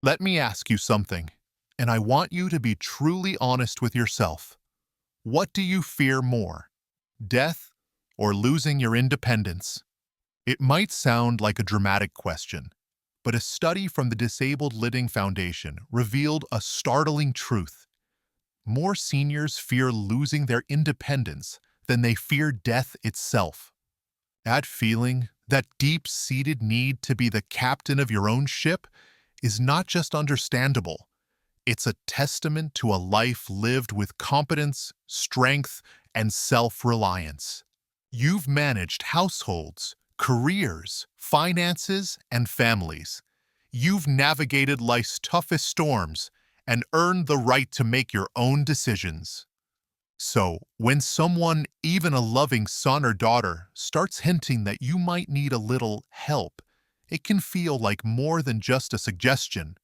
Let me ask you something, and I want you to be truly honest with yourself. What do you fear more, death or losing your independence? It might sound like a dramatic question, but a study from the Disabled Living Foundation revealed a startling truth. More seniors fear losing their independence than they fear death itself. That feeling, that deep-seated need to be the captain of your own ship, is not just understandable. It's a testament to a life lived with competence, strength, and self-reliance. You've managed households, careers, finances, and families. You've navigated life's toughest storms and earned the right to make your own decisions. So, when someone, even a loving son or daughter, starts hinting that you might need a little help, it can feel like more than just a suggestion.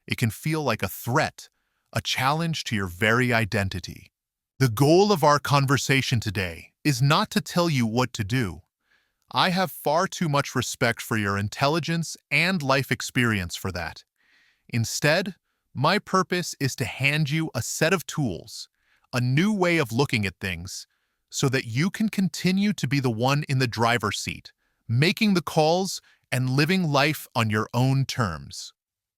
It can feel like a threat, a challenge to your very identity. The goal of our conversation today is not to tell you what to do. I have far too much respect for your intelligence and life experience for that. Instead, my purpose is to hand you a set of tools, a new way of looking at things, so that you can continue to be the one in the driver's seat, making the calls and living life on your own terms.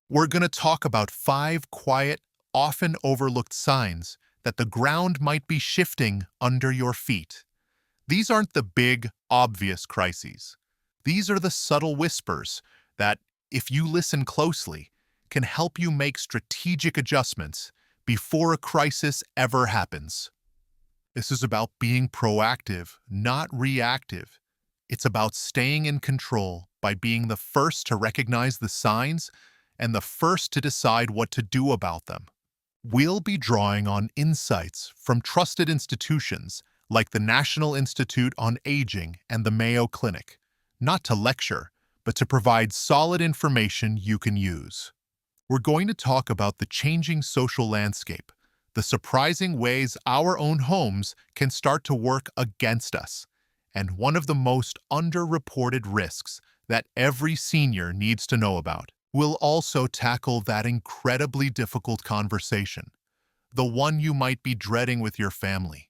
We're going to talk about 5 quiet, often overlooked signs that the ground might be shifting under your feet. These aren't the big, obvious crises. These are the subtle whispers that, if you listen closely, can help you make strategic adjustments before a crisis ever happens. This is about being proactive, not reactive. It's about staying in control by being the first to recognize the signs and the first to decide what to do about them. We'll be drawing on insights from trusted institutions like the National Institute on Aging and the Mayo Clinic, not to lecture, but to provide solid information you can use. We're going to talk about the changing social landscape, the surprising ways our own homes can start to work against us, and one of the most underreported risks that every senior needs to know about. We'll also tackle that incredibly difficult conversation, the one you might be dreading with your family.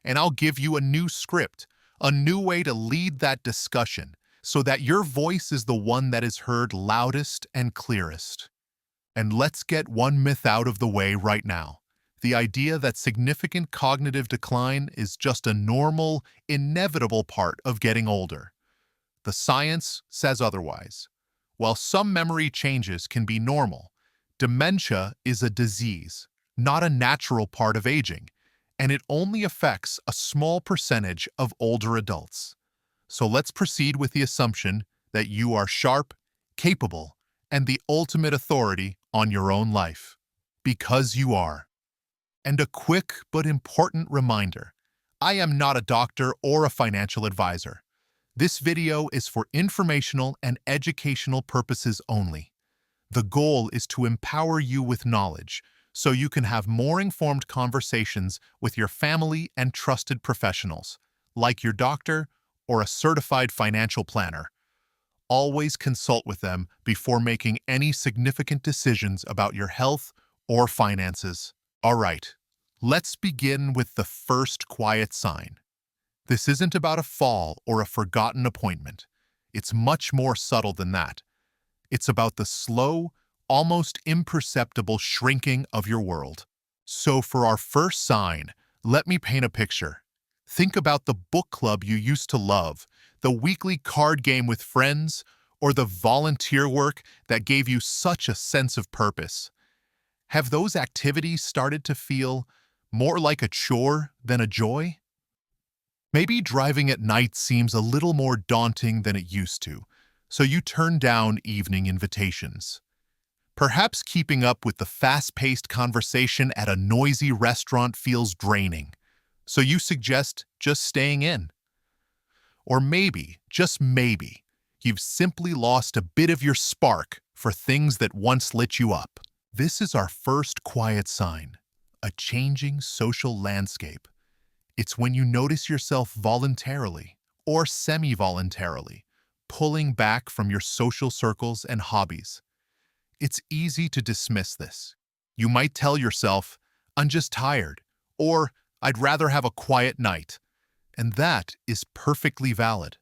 And I'll give you a new script, a new way to lead that discussion so that your voice is the one that is heard loudest and clearest. And let's get one myth out of the way right now. The idea that significant cognitive decline is just a normal, inevitable part of getting older. The science says otherwise. While some memory changes can be normal, dementia is a disease, not a natural part of aging, and it only affects a small percentage of older adults. So let's proceed with the assumption that you are sharp, capable, and the ultimate authority on your own life. Because you are. And a quick but important reminder, I am not a doctor or a financial advisor. This video is for informational and educational purposes only. The goal is to empower you with knowledge so you can have more informed conversations with your family and trusted professionals, like your doctor or a certified financial planner. Always consult with them before making any significant decisions about your health or finances. All right, let's begin with the first quiet sign. This isn't about a fall or a forgotten appointment. It's much more subtle than that. It's about the slow, almost imperceptible shrinking of your world. So for our first sign, let me paint a picture. Think about the book club you used to love, the weekly card game with friends, or the volunteer work that gave you such a sense of purpose. Have those activities started to feel more like a chore than a joy? Maybe driving at night seems a little more daunting than it used to, so you turn down evening invitations. Perhaps keeping up with the fast-paced conversation at a noisy restaurant feels draining, so you suggest just staying in. Or maybe, just maybe, you've simply lost a bit of your spark for things that once lit you up. This is our first quiet sign, a changing social landscape. It's when you notice yourself voluntarily or semi-voluntarily pulling back from your social circles and hobbies. It's easy to dismiss this. You might tell yourself, I'm just tired, or I'd rather have a quiet night, and that is perfectly valid.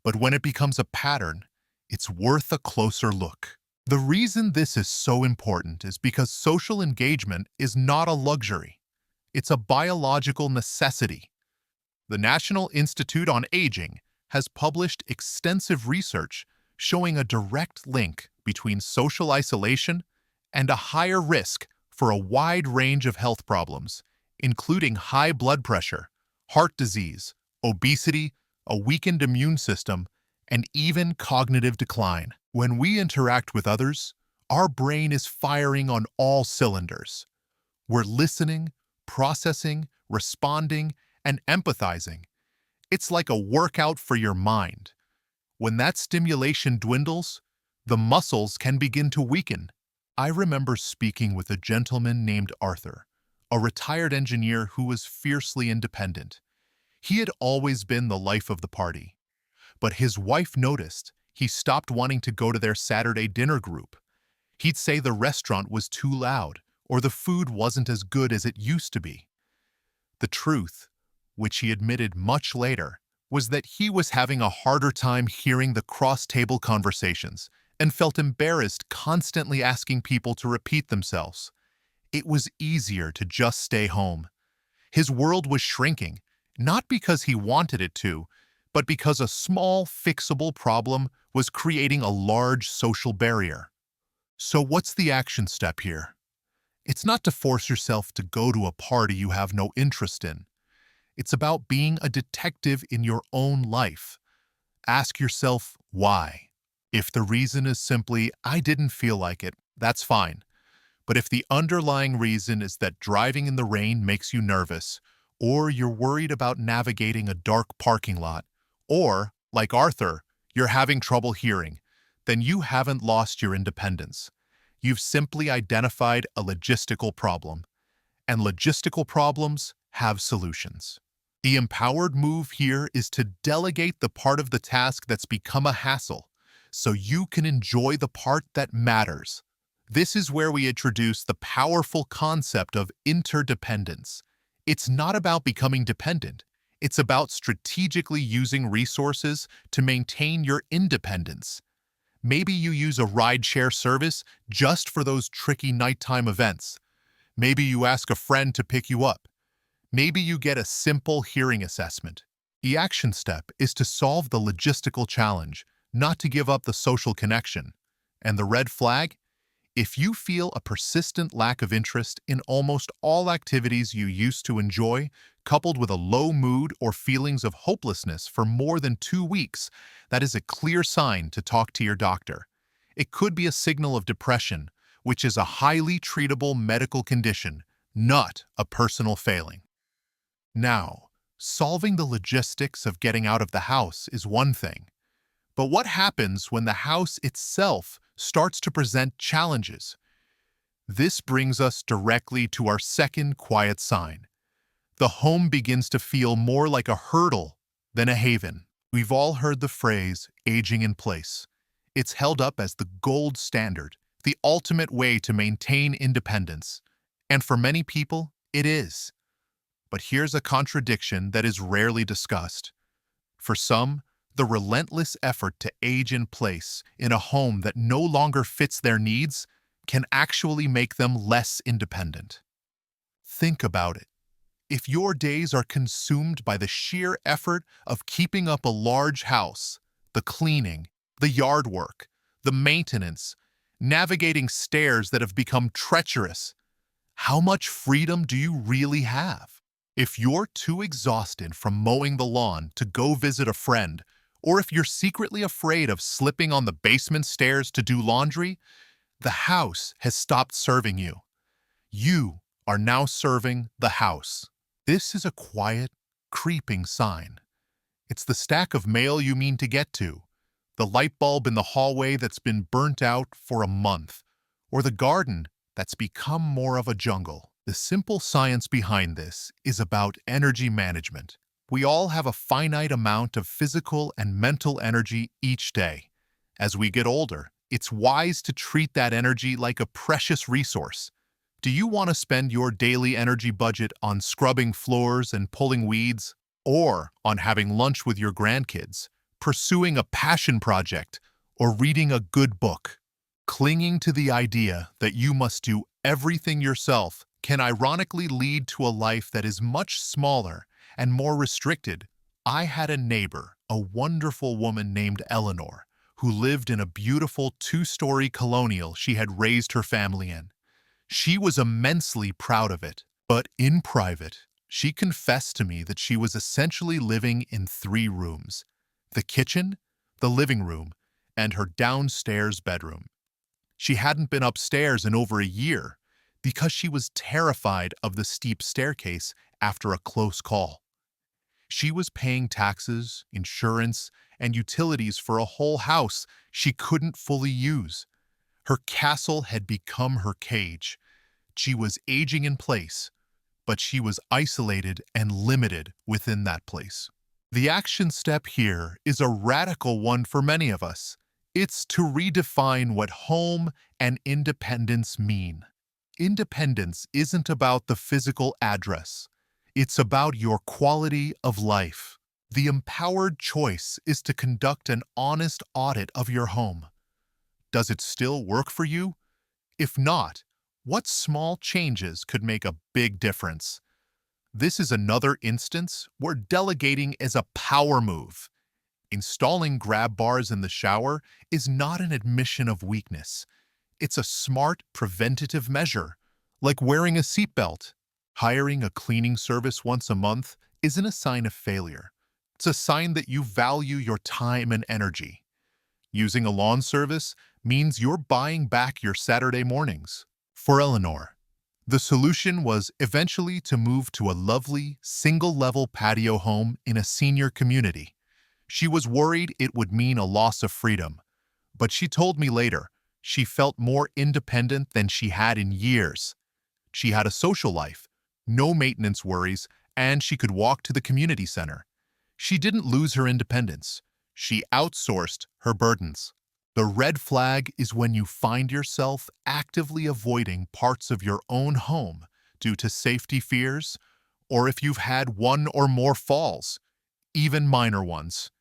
But when it becomes a pattern, it's worth a closer look. The reason this is so important is because social engagement is not a luxury. It's a biological necessity. The National Institute on Aging has published extensive research showing a direct link between social isolation and a higher risk for a wide range of health problems, including high blood pressure, heart disease, obesity, a weakened immune system, and even cognitive decline. When we interact with others, our brain is firing on all cylinders. We're listening, processing, responding, and empathizing. It's like a workout for your mind. When that stimulation dwindles, the muscles can begin to weaken. I remember speaking with a gentleman named Arthur, a retired engineer who was fiercely independent. He had always been the life of the party, but his wife noticed he stopped wanting to go to their Saturday dinner group. He'd say the restaurant was too loud or the food wasn't as good as it used to be. The truth, which he admitted much later, was that he was having a harder time hearing the cross-table conversations and felt embarrassed constantly asking people to repeat themselves. It was easier to just stay home. His world was shrinking, not because he wanted it to, but because a small, fixable problem was creating a large social barrier. So what's the action step here? It's not to force yourself to go to a party you have no interest in. It's about being a detective in your own life. Ask yourself why. If the reason is simply, I didn't feel like it, that's fine. But if the underlying reason is that driving in the rain makes you nervous, or you're worried about navigating a dark parking lot, or, like Arthur, you're having trouble hearing, then you haven't lost your independence. You've simply identified a logistical problem, and logistical problems have solutions. The empowered move here is to delegate the part of the task that's become a hassle, so you can enjoy the part that matters. This is where we introduce the powerful concept of interdependence. It's not about becoming dependent. It's about strategically using resources to maintain your independence. Maybe you use a rideshare service just for those tricky nighttime events. Maybe you ask a friend to pick you up. Maybe you get a simple hearing assessment. The action step is to solve the logistical challenge, not to give up the social connection. And the red flag? If you feel a persistent lack of interest in almost all activities you used to enjoy, coupled with a low mood or feelings of hopelessness for more than 2 weeks, that is a clear sign to talk to your doctor. It could be a signal of depression, which is a highly treatable medical condition, not a personal failing. Now, solving the logistics of getting out of the house is one thing. But what happens when the house itself starts to present challenges? This brings us directly to our second quiet sign. The home begins to feel more like a hurdle than a haven. We've all heard the phrase, aging in place. It's held up as the gold standard, the ultimate way to maintain independence. And for many people, it is. But here's a contradiction that is rarely discussed. For some, the relentless effort to age in place in a home that no longer fits their needs can actually make them less independent. Think about it. If your days are consumed by the sheer effort of keeping up a large house, the cleaning, the yard work, the maintenance, navigating stairs that have become treacherous, how much freedom do you really have? If you're too exhausted from mowing the lawn to go visit a friend, or if you're secretly afraid of slipping on the basement stairs to do laundry, the house has stopped serving you. You are now serving the house. This is a quiet, creeping sign. It's the stack of mail you mean to get to, the light bulb in the hallway that's been burnt out for a month, or the garden that's become more of a jungle. The simple science behind this is about energy management. We all have a finite amount of physical and mental energy each day. As we get older, It's wise to treat that energy like a precious resource. Do you want to spend your daily energy budget on scrubbing floors and pulling weeds, or on having lunch with your grandkids, pursuing a passion project, or reading a good book? Clinging to the idea that you must do everything yourself can ironically lead to a life that is much smaller and more restricted. I had a neighbor, a wonderful woman named Eleanor, who lived in a beautiful two-story colonial she had raised her family in. She was immensely proud of it, but in private, she confessed to me that she was essentially living in three rooms: the kitchen, the living room, and her downstairs bedroom. She hadn't been upstairs in over a year because she was terrified of the steep staircase after a close call. She was paying taxes, insurance, and utilities for a whole house she couldn't fully use. Her castle had become her cage. She was aging in place, but she was isolated and limited within that place. The action step here is a radical one for many of us. It's to redefine what home and independence mean. Independence isn't about the physical address. It's about your quality of life. The empowered choice is to conduct an honest audit of your home. Does it still work for you? If not, what small changes could make a big difference? This is another instance where delegating is a power move. Installing grab bars in the shower is not an admission of weakness. It's a smart preventative measure, like wearing a seatbelt. Hiring a cleaning service once a month isn't a sign of failure. It's a sign that you value your time and energy. Using a lawn service means you're buying back your Saturday mornings. For Eleanor, the solution was eventually to move to a lovely, single-level patio home in a senior community. She was worried it would mean a loss of freedom, but she told me later she felt more independent than she had in years. She had a social life, no maintenance worries, and she could walk to the community center. She didn't lose her independence. She outsourced her burdens. The red flag is when you find yourself actively avoiding parts of your own home due to safety fears, or if you've had one or more falls, even minor ones.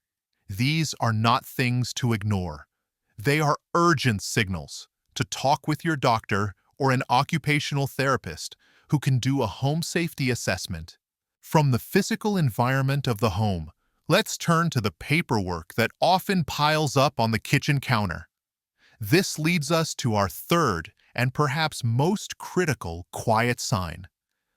These are not things to ignore. They are urgent signals to talk with your doctor or an occupational therapist who can do a home safety assessment. From the physical environment of the home, let's turn to the paperwork that often piles up on the kitchen counter. This leads us to our third and perhaps most critical quiet sign: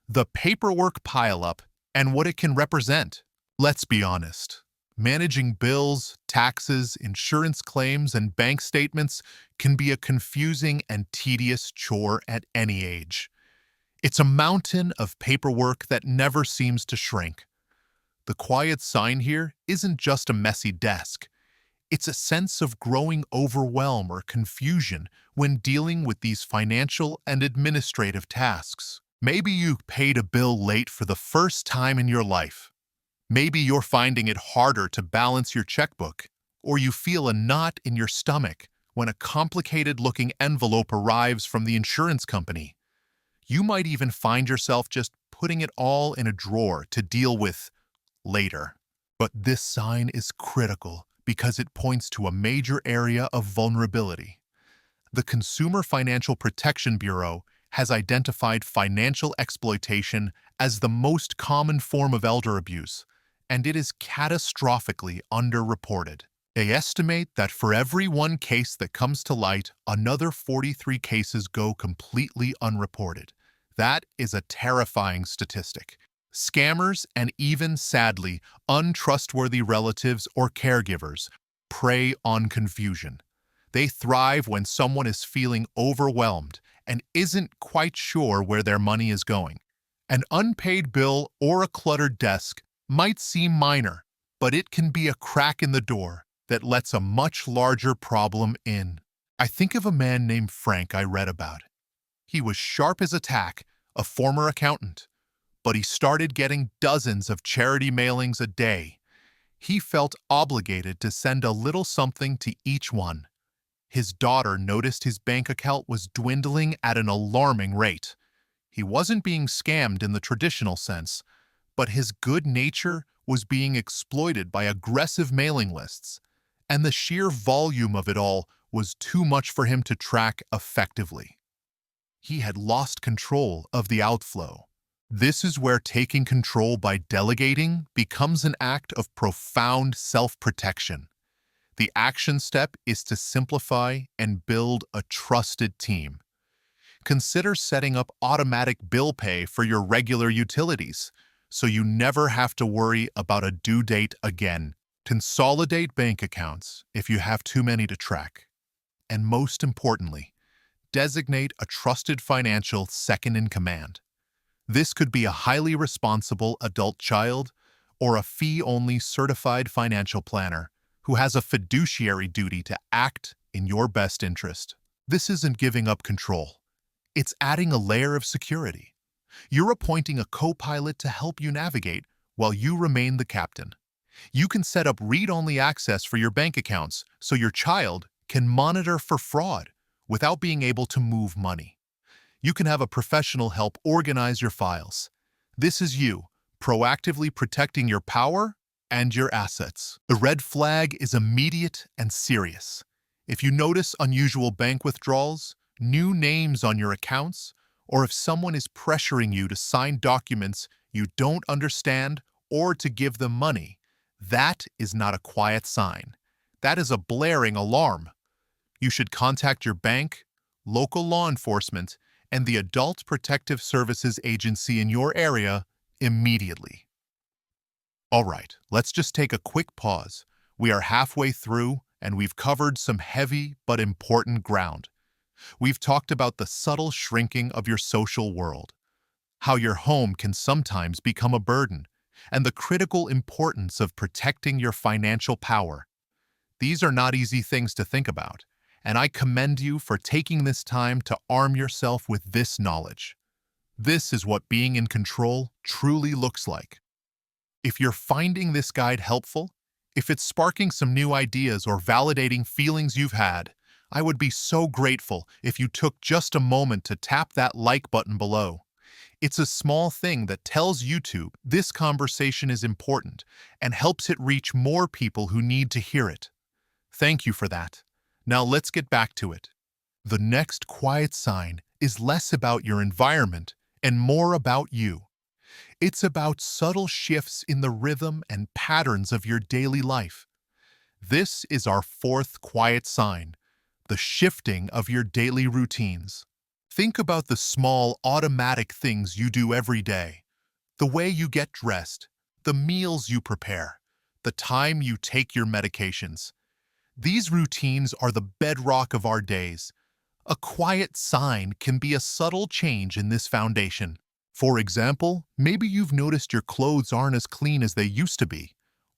the paperwork pileup and what it can represent. Let's be honest. Managing bills, taxes, insurance claims, and bank statements can be a confusing and tedious chore at any age. It's a mountain of paperwork that never seems to shrink. The quiet sign here isn't just a messy desk. It's a sense of growing overwhelm or confusion when dealing with these financial and administrative tasks. Maybe you paid a bill late for the first time in your life. Maybe you're finding it harder to balance your checkbook, or you feel a knot in your stomach when a complicated-looking envelope arrives from the insurance company. You might even find yourself just putting it all in a drawer to deal with later. But this sign is critical because it points to a major area of vulnerability. The Consumer Financial Protection Bureau has identified financial exploitation as the most common form of elder abuse, and it is catastrophically underreported. They estimate that for every one case that comes to light, another 43 cases go completely unreported. That is a terrifying statistic. Scammers and even, sadly, untrustworthy relatives or caregivers prey on confusion. They thrive when someone is feeling overwhelmed and isn't quite sure where their money is going. An unpaid bill or a cluttered desk might seem minor, but it can be a crack in the door that lets a much larger problem in. I think of a man named Frank I read about. He was sharp as a tack, a former accountant, but he started getting dozens of charity mailings a day. He felt obligated to send a little something to each one. His daughter noticed his bank account was dwindling at an alarming rate. He wasn't being scammed in the traditional sense, but his good nature was being exploited by aggressive mailing lists, and the sheer volume of it all was too much for him to track effectively. He had lost control of the outflow. This is where taking control by delegating becomes an act of profound self-protection. The action step is to simplify and build a trusted team. Consider setting up automatic bill pay for your regular utilities, so you never have to worry about a due date again. Consolidate bank accounts if you have too many to track. And most importantly, designate a trusted financial second in command. This could be a highly responsible adult child or a fee-only certified financial planner who has a fiduciary duty to act in your best interest. This isn't giving up control. It's adding a layer of security. You're appointing a co-pilot to help you navigate while you remain the captain. You can set up read-only access for your bank accounts so your child can monitor for fraud without being able to move money. You can have a professional help organize your files. This is you, proactively protecting your power and your assets. The red flag is immediate and serious. If you notice unusual bank withdrawals, new names on your accounts, or if someone is pressuring you to sign documents you don't understand or to give them money, that is not a quiet sign. That is a blaring alarm. You should contact your bank, local law enforcement, and the Adult Protective Services agency in your area immediately. All right, let's just take a quick pause. We are halfway through, and we've covered some heavy but important ground. We've talked about the subtle shrinking of your social world, how your home can sometimes become a burden, and the critical importance of protecting your financial power. These are not easy things to think about, and I commend you for taking this time to arm yourself with this knowledge. This is what being in control truly looks like. If you're finding this guide helpful, if it's sparking some new ideas or validating feelings you've had, I would be so grateful if you took just a moment to tap that like button below. It's a small thing that tells YouTube this conversation is important and helps it reach more people who need to hear it. Thank you for that. Now let's get back to it. The next quiet sign is less about your environment and more about you. It's about subtle shifts in the rhythm and patterns of your daily life. This is our fourth quiet sign, the shifting of your daily routines. Think about the small, automatic things you do every day. The way you get dressed, the meals you prepare, the time you take your medications. These routines are the bedrock of our days. A quiet sign can be a subtle change in this foundation. For example, maybe you've noticed your clothes aren't as clean as they used to be,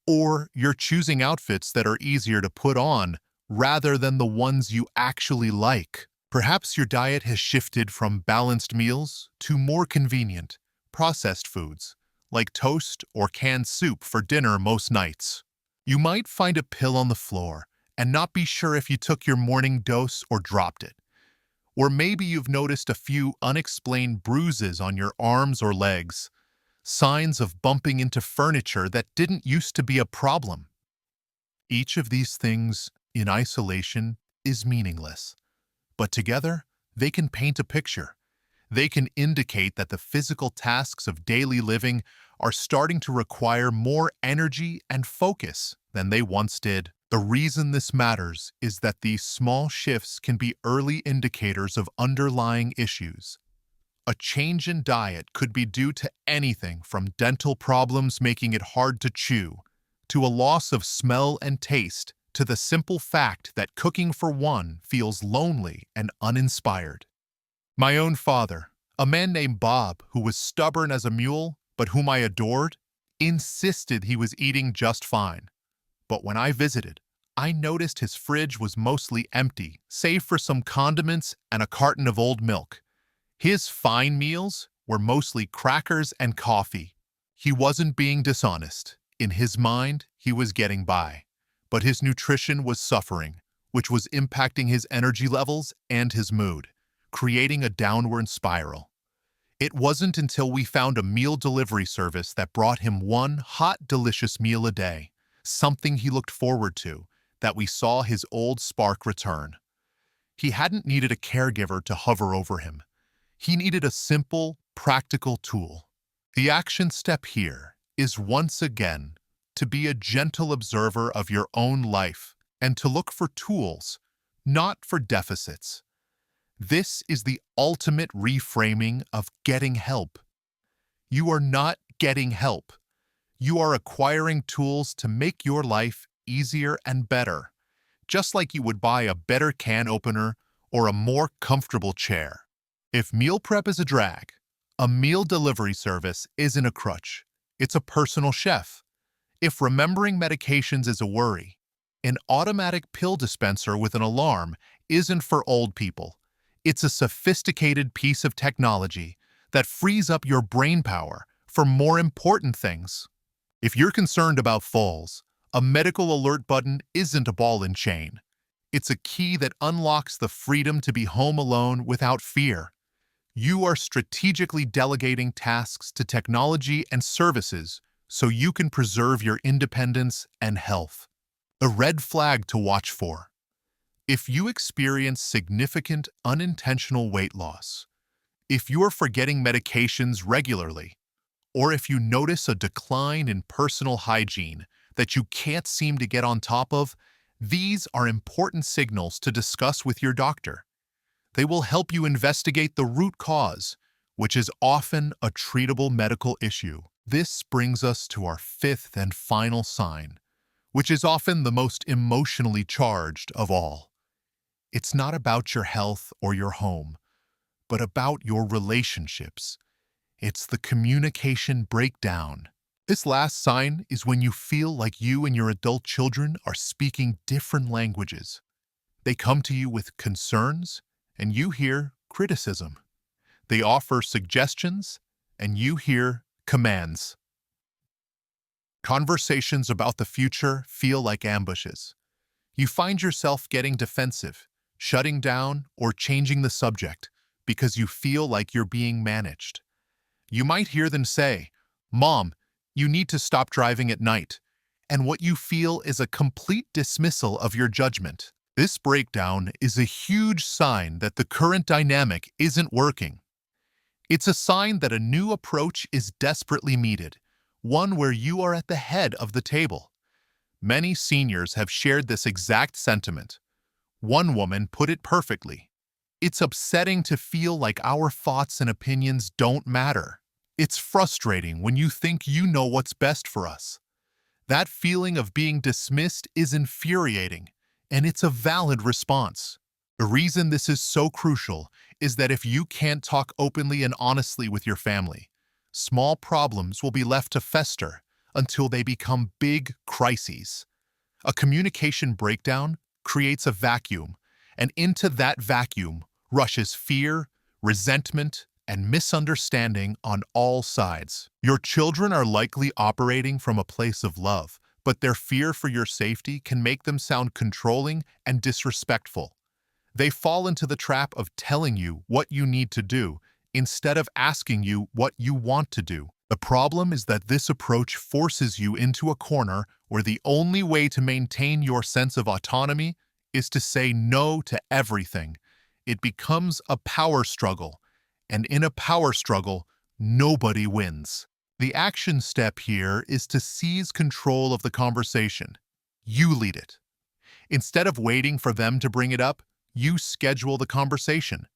or you're choosing outfits that are easier to put on rather than the ones you actually like. Perhaps your diet has shifted from balanced meals to more convenient, processed foods, like toast or canned soup for dinner most nights. You might find a pill on the floor and not be sure if you took your morning dose or dropped it. Or maybe you've noticed a few unexplained bruises on your arms or legs, signs of bumping into furniture that didn't used to be a problem. Each of these things, in isolation, is meaningless. But together, they can paint a picture. They can indicate that the physical tasks of daily living are starting to require more energy and focus than they once did. The reason this matters is that these small shifts can be early indicators of underlying issues. A change in diet could be due to anything from dental problems making it hard to chew, to a loss of smell and taste, to the simple fact that cooking for one feels lonely and uninspired. My own father, a man named Bob who was stubborn as a mule but whom I adored, insisted he was eating just fine. But when I visited, I noticed his fridge was mostly empty, save for some condiments and a carton of old milk. His fine meals were mostly crackers and coffee. He wasn't being dishonest. In his mind, he was getting by. But his nutrition was suffering. which was impacting his energy levels and his mood, creating a downward spiral. It wasn't until we found a meal delivery service that brought him one hot, delicious meal a day, something he looked forward to, that we saw his old spark return. He hadn't needed a caregiver to hover over him. He needed a simple, practical tool. The action step here is once again to be a gentle observer of your own life and to look for tools, not for deficits. This is the ultimate reframing of getting help. You are not getting help. You are acquiring tools to make your life easier and better, just like you would buy a better can opener or a more comfortable chair. If meal prep is a drag, a meal delivery service isn't a crutch. It's a personal chef. If remembering medications is a worry, an automatic pill dispenser with an alarm isn't for old people. It's a sophisticated piece of technology that frees up your brain power for more important things. If you're concerned about falls, a medical alert button isn't a ball and chain. It's a key that unlocks the freedom to be home alone without fear. You are strategically delegating tasks to technology and services so you can preserve your independence and health. A red flag to watch for. If you experience significant unintentional weight loss, if you are forgetting medications regularly, or if you notice a decline in personal hygiene that you can't seem to get on top of, these are important signals to discuss with your doctor. They will help you investigate the root cause, which is often a treatable medical issue. This brings us to our fifth and final sign, which is often the most emotionally charged of all. It's not about your health or your home, but about your relationships. It's the communication breakdown. This last sign is when you feel like you and your adult children are speaking different languages. They come to you with concerns, and you hear criticism. They offer suggestions, and you hear commands. Conversations about the future feel like ambushes. You find yourself getting defensive, shutting down, or changing the subject because you feel like you're being managed. You might hear them say, "Mom, you need to stop driving at night," and what you feel is a complete dismissal of your judgment. This breakdown is a huge sign that the current dynamic isn't working. It's a sign that a new approach is desperately needed, one where you are at the head of the table. Many seniors have shared this exact sentiment. One woman put it perfectly. "It's upsetting to feel like our thoughts and opinions don't matter. It's frustrating when you think you know what's best for us." That feeling of being dismissed is infuriating, and it's a valid response. The reason this is so crucial is that if you can't talk openly and honestly with your family, small problems will be left to fester until they become big crises. A communication breakdown creates a vacuum, and into that vacuum rushes fear, resentment, and misunderstanding on all sides. Your children are likely operating from a place of love, but their fear for your safety can make them sound controlling and disrespectful. They fall into the trap of telling you what you need to do instead of asking you what you want to do. The problem is that this approach forces you into a corner where the only way to maintain your sense of autonomy is to say no to everything. It becomes a power struggle, and in a power struggle, nobody wins. The action step here is to seize control of the conversation. You lead it. Instead of waiting for them to bring it up, you schedule the conversation.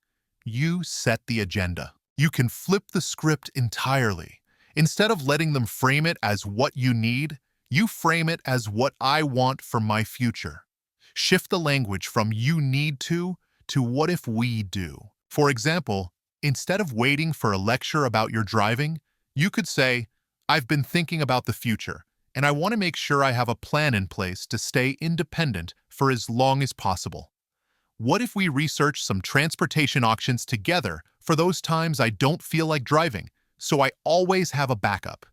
You set the agenda. You can flip the script entirely. Instead of letting them frame it as what you need, you frame it as what I want for my future. Shift the language from "you need to" "what if we do." For example, instead of waiting for a lecture about your driving, you could say, "I've been thinking about the future, and I want to make sure I have a plan in place to stay independent for as long as possible. What if we research some transportation options together for those times I don't feel like driving, so I always have a backup?"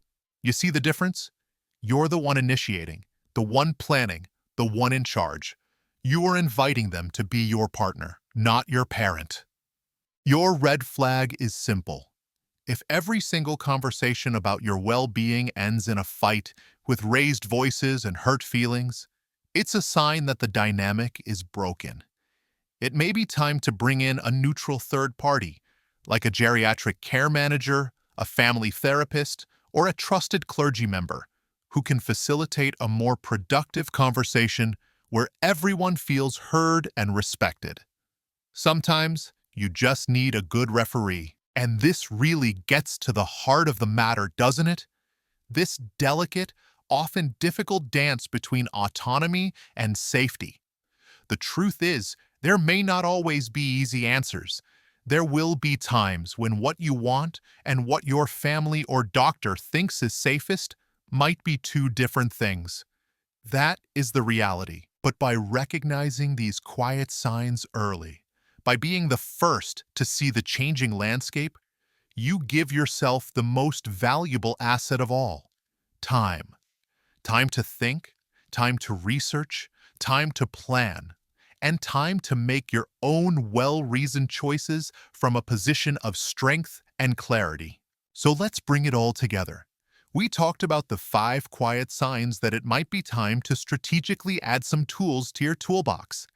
You see the difference? You're the one initiating, the one planning, the one in charge. You are inviting them to be your partner, not your parent. Your red flag is simple. If every single conversation about your well-being ends in a fight with raised voices and hurt feelings, it's a sign that the dynamic is broken. It may be time to bring in a neutral third party, like a geriatric care manager, a family therapist, or a trusted clergy member, who can facilitate a more productive conversation where everyone feels heard and respected. Sometimes you just need a good referee. And this really gets to the heart of the matter, doesn't it? This delicate, often difficult dance between autonomy and safety. The truth is, there may not always be easy answers. There will be times when what you want and what your family or doctor thinks is safest might be two different things. That is the reality. But by recognizing these quiet signs early, by being the first to see the changing landscape, you give yourself the most valuable asset of all: time. Time to think, time to research, time to plan, and time to make your own well-reasoned choices from a position of strength and clarity. So let's bring it all together. We talked about the 5 quiet signs that it might be time to strategically add some tools to your toolbox.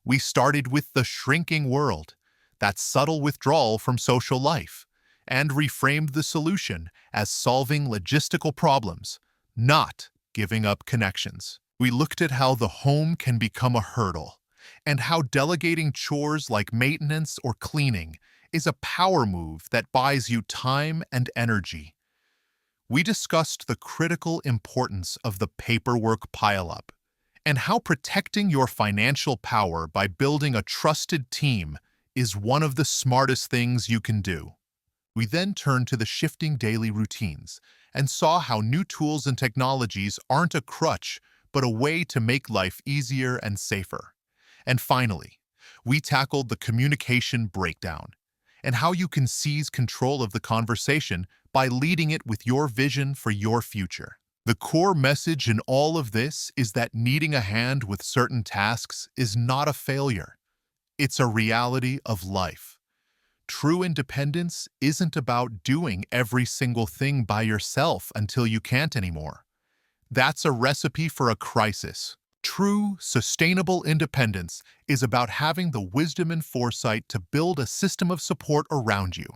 We started with the shrinking world, that subtle withdrawal from social life, and reframed the solution as solving logistical problems, not giving up connections. We looked at how the home can become a hurdle, and how delegating chores like maintenance or cleaning is a power move that buys you time and energy. We discussed the critical importance of the paperwork pileup, and how protecting your financial power by building a trusted team is one of the smartest things you can do. We then turned to the shifting daily routines and saw how new tools and technologies aren't a crutch, but a way to make life easier and safer. And finally, we tackled the communication breakdown and how you can seize control of the conversation by leading it with your vision for your future. The core message in all of this is that needing a hand with certain tasks is not a failure. It's a reality of life. True independence isn't about doing every single thing by yourself until you can't anymore. That's a recipe for a crisis. True, sustainable independence is about having the wisdom and foresight to build a system of support around you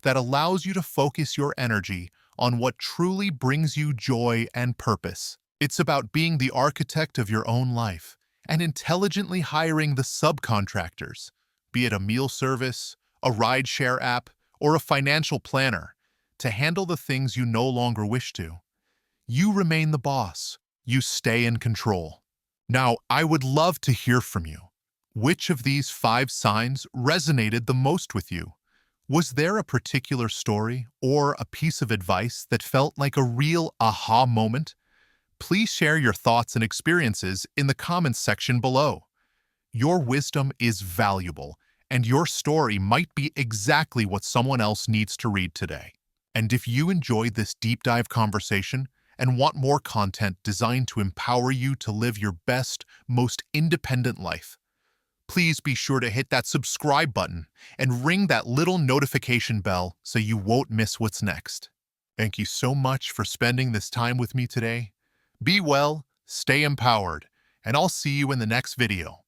that allows you to focus your energy on what truly brings you joy and purpose. It's about being the architect of your own life and intelligently hiring the subcontractors, be it a meal service, a rideshare app, or a financial planner, to handle the things you no longer wish to. You remain the boss. You stay in control. Now, I would love to hear from you. Which of these 5 signs resonated the most with you? Was there a particular story or a piece of advice that felt like a real aha moment? Please share your thoughts and experiences in the comments section below. Your wisdom is valuable, and your story might be exactly what someone else needs to read today. And if you enjoyed this deep dive conversation and want more content designed to empower you to live your best, most independent life, please be sure to hit that subscribe button and ring that little notification bell so you won't miss what's next. Thank you so much for spending this time with me today. Be well, stay empowered, and I'll see you in the next video.